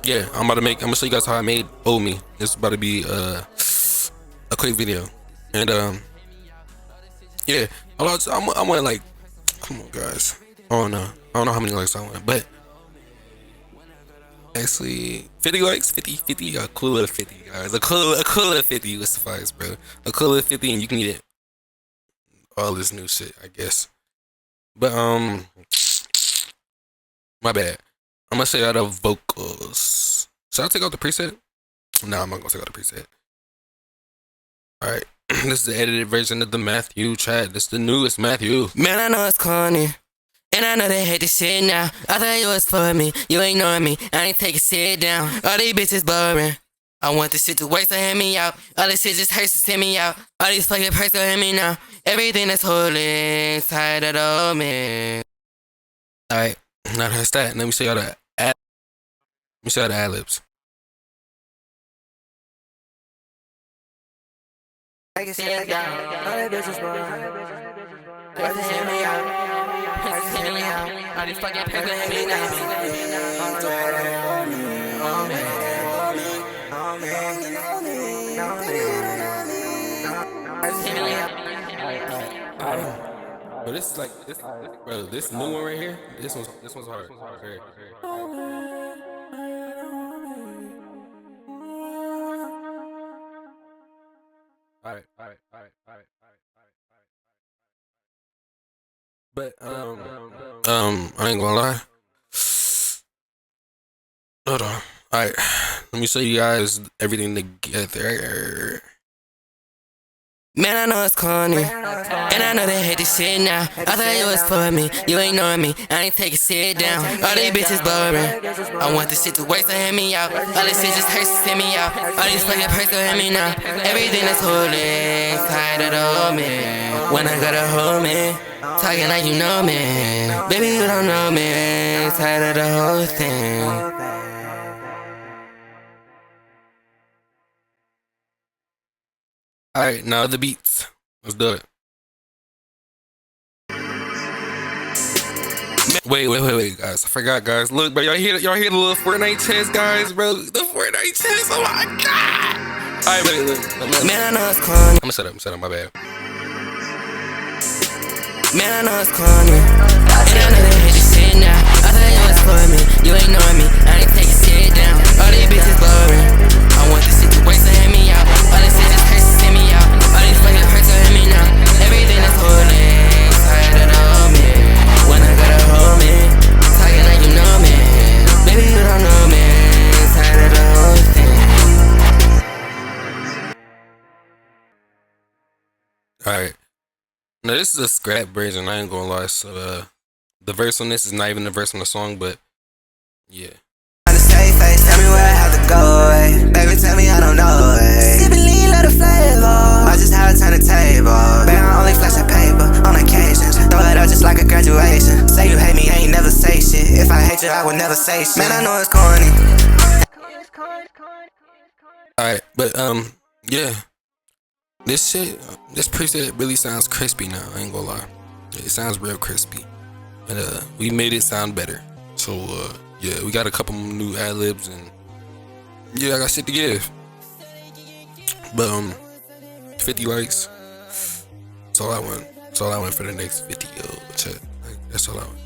Yeah, I'm gonna show you guys how I made Aweee. This is about to be a quick video, and yeah, I want like, come on guys, I don't know how many likes I want, but actually 50 likes, 50, a cool little 50 guys, a cool little 50 would suffice, bro. A cool little 50, and you can get all this new shit, I guess. But my bad. I'm gonna say out of vocals. Should I take out the preset? No, I'm not gonna take out the preset. Alright. This is the edited version of the m4tthew chat. This is the newest m4tthew. Man, I know it's corny, and I know they hate this shit now. I thought you was for me, you ignore me, I ain't taking shit down. All these bitches boring. I want this shit to waste, so hear me out. All this shit just hurts to send me out. All these fucking perks, so hear me now. Everything that's holding tight at all, man. Alright, now that's that. Let me show y'all the ad-libs. I can sit down. All these bitches boring. Perks, so hear me out. Perks, so hear me out. All these fucking perks, so hear me now. Oh, man. But this is like this, bro. This new one right here. This one's hard. Okay. All right. But I ain't gonna lie. Hold on. All right, let me show you guys everything together. Man, I know it's corny, and I know they hate this shit now. I thought you was for me, you ignore me, I ain't taking shit down. All these bitches boring. I want this shit to waste, so hear me out. All this shit just hurts to send me out. All these fucking perks, so hear me now. Everything that's holding tight at all, man. When I gotta hold me, talking like you know me. Baby, you don't know me, tired of the whole thing. Alright, now the beats. Let's do it. Wait, guys. I forgot, guys. Look, bro, y'all hear the little Fortnite chest, guys, bro? The Fortnite chest, oh my god! Alright, wait, look. Man, I know it's corny. I'm gonna set up, my bad. Man, I know it's corny, and I know they hate this shit now. I thought you was for me, you ignore me, I ain't taking shit down. All these bitches boring. I want this shit to waste, so hear me out. All this shit just hurts to send me out. All these fucking perks, so hear me now. Everything that's holding tight at all, man. When I gotta hold me, talking like you know me. Baby, you don't know me, tired of the whole thing. Alright. Now this is a scrap version, I ain't gonna lie. So the verse on this is not even the verse on the song, but yeah. Tell me where I have to go, baby, tell me I don't know, sippin' lean, let the flavor. I just had to turn the table. Baby, I only flash a paper on occasions. Throw it up just like a graduation. Say you hate me, I ain't never say shit. If I hate you, I would never say shit. Man, I know it's corny. Alright, but yeah. This preset really sounds crispy now, I ain't gonna lie. It sounds real crispy. And we made it sound better. So yeah, we got a couple new ad-libs, and yeah, I got shit to give. But 50 likes. That's all I want. That's all I want for the next video. That's all I want.